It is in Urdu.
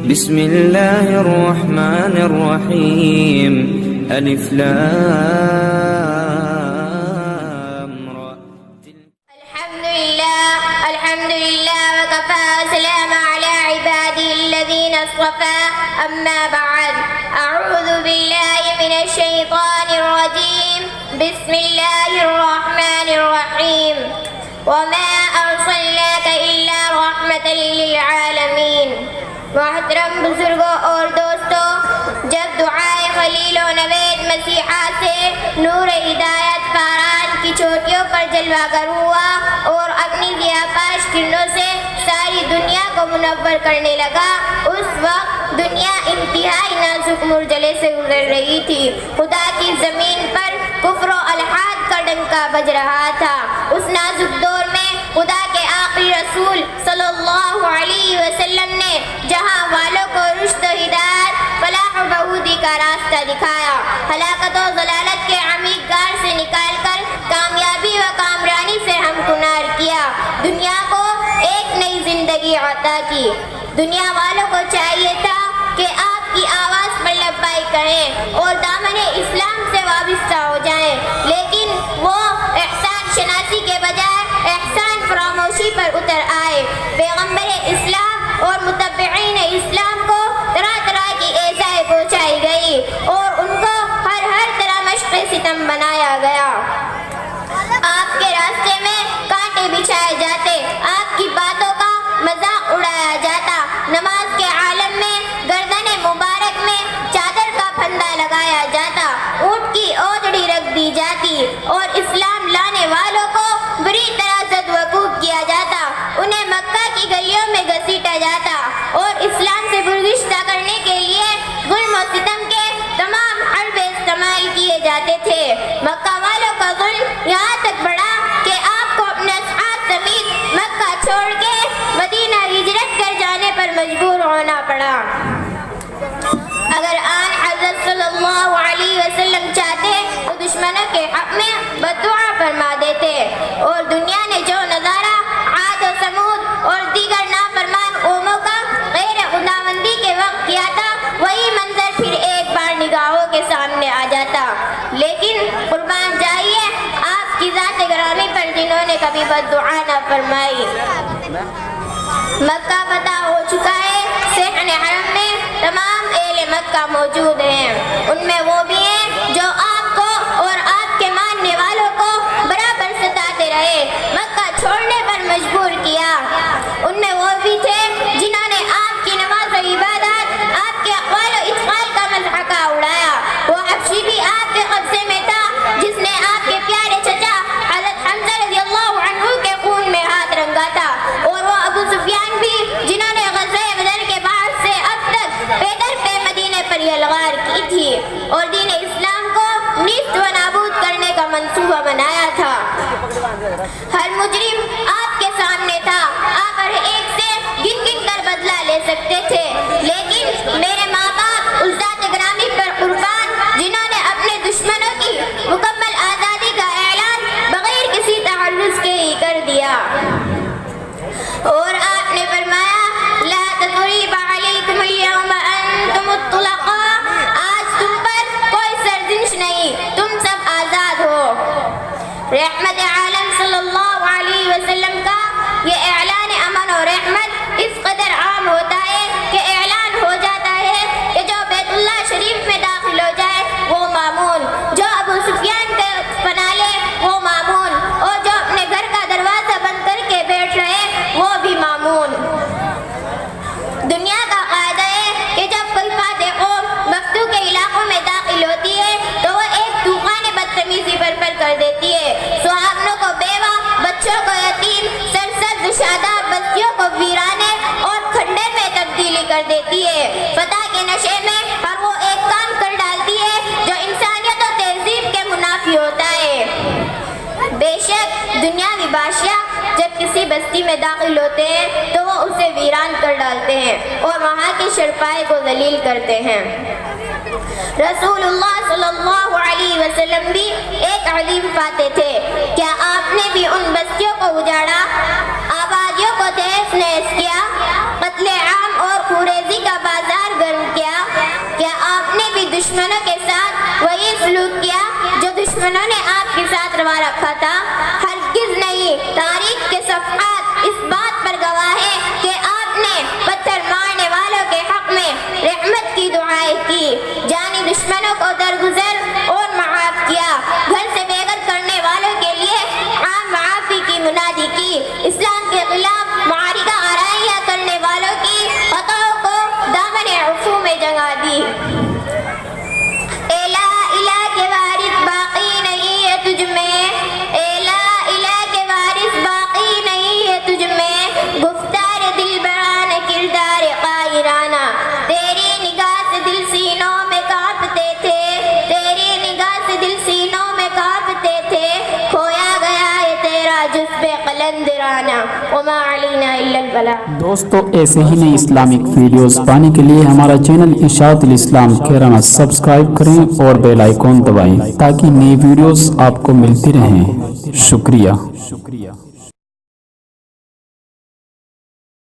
بسم الله الرحمن الرحيم ألف لام را. الحمد لله وكفى وسلام على عباده الذين اصطفى أما بعد أعوذ بالله من الشيطان الرجيم بسم الله الرحمن الرحيم وما أرسلناك إلا رحمة للعالمين. محترم بزرگوں اور دوستوں، جب دعائے خلیل و نوید مسیحا سے نور ہدایت فاران کی چوٹیوں پر جلوہ گر ہوا اور اپنی ضیاپاش کرنوں سے ساری دنیا کو منور کرنے لگا، اس وقت دنیا انتہائی نازک مرجلے سے گزر رہی تھی. خدا کی زمین پر کفر و الحاد کا ڈنکا بج رہا تھا. اس نازک دور میں خدا کے آخری رسول صلی اللہ علیہ وسلم نے جہاں والوں کو رشد و ہدایت، فلاح و بہودی کا راستہ دکھایا، ہلاکت و ضلالت کے عمیق گار سے نکال کر کامیابی و کامرانی سے ہمکنار کیا، دنیا کو ایک نئی زندگی عطا کی. دنیا والوں کو چاہیے تھا کہ آپ کی آواز پر لبائی کریں اور دامن اسلام سے وابستہ ہو جائیں، لیکن وہ احسان شناسی کے بجائے احسان فراموشی پر اتر آئے. پیغمبر اسلام اور متبعین اسلام کو طرح طرح کی ایذائیں پہنچائی گئی اور ان کو ہر طرح مشق ستم بنایا گیا. آپ کے راستے میں کانٹے بچھائے جاتے، آپ کی باتوں کا مذاق اڑایا جاتا، نماز کے عالم میں گردن مبارک میں چادر کا پھندا لگایا جاتا، اونٹ کی اوجڑی رکھ دی جاتی اور اسلام لانے والوں کو بری طرح زد وکوب کیا جاتا، انہیں مکہ کی گلیوں میں گھسیٹا جاتا اور اسلام سے برگشتہ کرنے کے لیے ظلم و ستم کے تمام حربے استعمال کیے جاتے تھے. مکہ والوں کا ظلم یہاں تک بڑھا کہ آپ کو اپنے اصحاب سمیت مکہ چھوڑ کے مدینہ ہجرت کر جانے پر مجبور ہونا پڑا. اگر آن حضرت صلی اللہ علیہ وسلم چاہتے تو دشمنوں کے حق میں بددعا فرما دیتے اور دنیا نے جو نظارہ عاد و سمود اور دیگر نافرمان قوموں کا غیر خداوندی کے وقت کیا تھا، وہی منظر پھر ایک بار نگاہوں کے سامنے آ جاتا. لیکن قربان جائیے آپ کی ذات گرامی پر جنہوں نے کبھی بددعا نہ فرمائی. مکہ فتح ہو چکا ہے، صحن حرم میں تمام اہل مکہ موجود ہیں، ان میں وہ بھی ہیں جو آپ کو اور آپ کے ماننے والوں کو برابر ستاتے رہے، مکہ چھوڑنے پر مجبور کیا. ان میں وہ بھی تھے جنہوں نے آپ کی نماز و عبادات، آپ کے اقوال و افعال کا مضحکہ اڑایا. وہ حبشی بھی آپ کے قبضے میں تھا جس نے آپ کے پیارے چچا حضرت حمزہ رضی اللہ عنہ کے خون میں ہاتھ رنگا تھا، اور وہ ابو سفیان بھی جنہوں نے غزوہ بدر کے بعد سے اب تک پیدر پہ مدینے پر یلغار کی تھی اور دین اسلام کو نیست و نابود کرنے کا منصوبہ بنایا تھا. ہر مجرم آپ کے سامنے تھا، آپ ہر ایک سے گن گن کر بدلہ لے سکتے تھے، لیکن میرے ماں باپ اس ذات گرامی پر قربان جنہوں نے اپنے دشمنوں کی مکمل آزادی کا اعلان بغیر کسی تحرز کے ہی کر دیا. اور آپ نے فرمایا لا تثریب علیکم اليوم انتم الطلقاء، آج تم پر کوئی سرزنش نہیں، تم سب آزاد ہو. رحمت عالم صلی اللہ علیہ وسلم کا یہ اعلان امن و رحمت اس قدر عام ہوتا ہے کہ اعلان ہو جاتا ہے کہ جو بیت اللہ شریف میں داخل ہو جائے وہ مامون، جو ابو سفیان کے پناہ لے وہ مامون، اور جو اپنے گھر کا دروازہ بند کر کے بیٹھ رہے وہ بھی مامون. دنیا کا قاعدہ ہے کہ جب کوئی فاتح قوم مفتوح کے علاقوں میں داخل ہوتی ہے تو وہ ایک طوفان بدتمیزی برپا کر دیتی ہے، سہاگنوں کو بیوہ، بچوں کو یتیم، سرسبز شاداب بستیوں کو ویرانے اور کھنڈر میں تبدیلی کر دیتی ہے، فتح کے نشے میں اور وہ ایک کام کر ڈالتی ہے جو انسانیت و تہذیب کے منافی ہوتا ہے. بے شک دنیاوی بادشاہ جب کسی بستی میں داخل ہوتے ہیں تو وہ اسے ویران کر ڈالتے ہیں اور وہاں کے شرپائے کو ذلیل کرتے ہیں. رسول اللہ صلی اللہ علیہ وسلم بھی ایک عظیم فاتح تھے. کیا آپ نے بھی ان بستیوں کو اجاڑا، آبادیوں کو تہس نہس کیا، قتل عام اور خوریزی کا باز وہی سلوک کیا جو دشمنوں نے آپ کے ساتھ روا رکھا تھا؟ ہرگز نہیں، تاریخ کے صفحات اس بات پر گواہ ہیں کہ آپ نے پتھر مارنے والوں کے حق میں رحمت کی دعائیں کی، جانی دشمنوں کو درگزر اور معاف کیا، گھر سے بے گھر کرنے والوں کے لیے عام معافی کی منادی کی، اسلام کے خلاف معارکہ آرائیاں کرنے والوں کی خطاؤں کو دامن عفو میں جگہ دی۔ اے لا الہ کے وارث باقی نہیں ہے تجھ میں، اے لا الہ کے وارث باقی نہیں ہے تجھ میں، گفتار دل برانہ کردار قاہرانہ، تیری نگاہ سے دل سینوں میں کانپتے تھے، تیری نگاہ سے دل سینوں میں کانپتے تھے، کھویا گیا ہے تیرا جذب قلندرانہ، وما علینا الا البلاغ۔ دوستو ایسے ہی نئی اسلامک ویڈیوز پانے کے لیے ہمارا چینل ارشاد الاسلام کیرانہ سبسکرائب کریں اور بیل آئیکن دبائیں تاکہ نئی ویڈیوز آپ کو ملتی رہیں۔ شکریہ۔